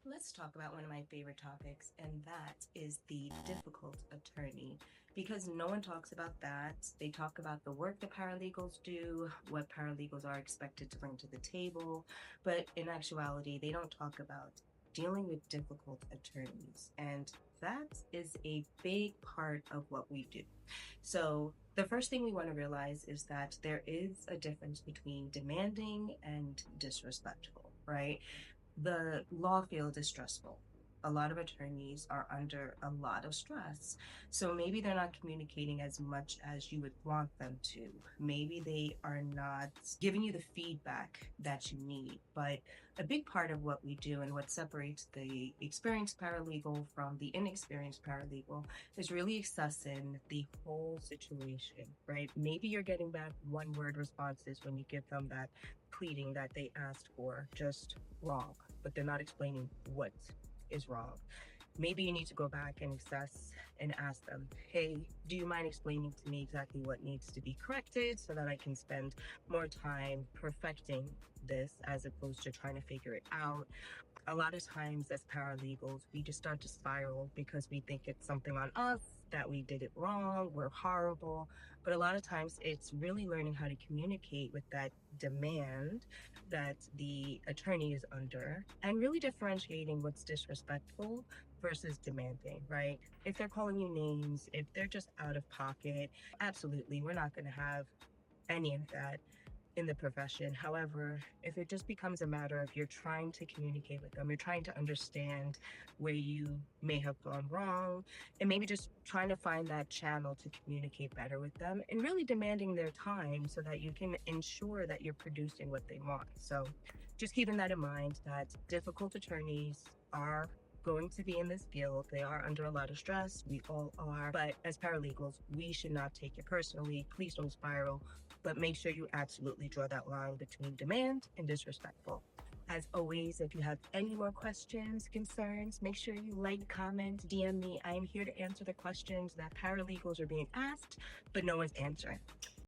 Let's talk about one of my favorite topics, and that is the difficult attorney. Because no one talks about that. They talk about the work that paralegals do, what paralegals are expected to bring to the table, but in actuality, they don't talk about dealing with difficult attorneys. And that is a big part of what we do. So, the first thing we want to realize is that there is a difference between demanding and disrespectful, right? The law field is stressful. A lot of attorneys are under a lot of stress. So maybe they're not communicating as much as you would want them to. Maybe they are not giving you the feedback that you need. But a big part of what we do and what separates the experienced paralegal from the inexperienced paralegal is really assessing the whole situation, right? Maybe you're getting back one word responses when you give them that pleading that they asked for just wrong, but they're not explaining what is wrong. Maybe you need to go back and assess and ask them, hey, do you mind explaining to me exactly what needs to be corrected so that I can spend more time perfecting this as opposed to trying to figure it out? A lot of times as paralegals, we just start to spiral because we think it's something on us, that we did it wrong, we're horrible. But a lot of times it's really learning how to communicate with that demand that the attorney is under and really differentiating what's disrespectful versus demanding, right? If they're calling you names, if they're just out of pocket, absolutely, we're not going to have any of that in the profession. However, if it just becomes a matter of you're trying to communicate with them, you're trying to understand where you may have gone wrong, and maybe just trying to find that channel to communicate better with them and really demanding their time so that you can ensure that you're producing what they want. So just keeping that in mind that difficult attorneys are going to be in this field. They are under a lot of stress. We all are. But as paralegals, we should not take it personally. Please don't spiral, but make sure you absolutely draw that line between demand and disrespectful. As always, if you have any more questions, concerns, make sure you like, comment, DM me. I am here to answer the questions that paralegals are being asked, but no one's answering.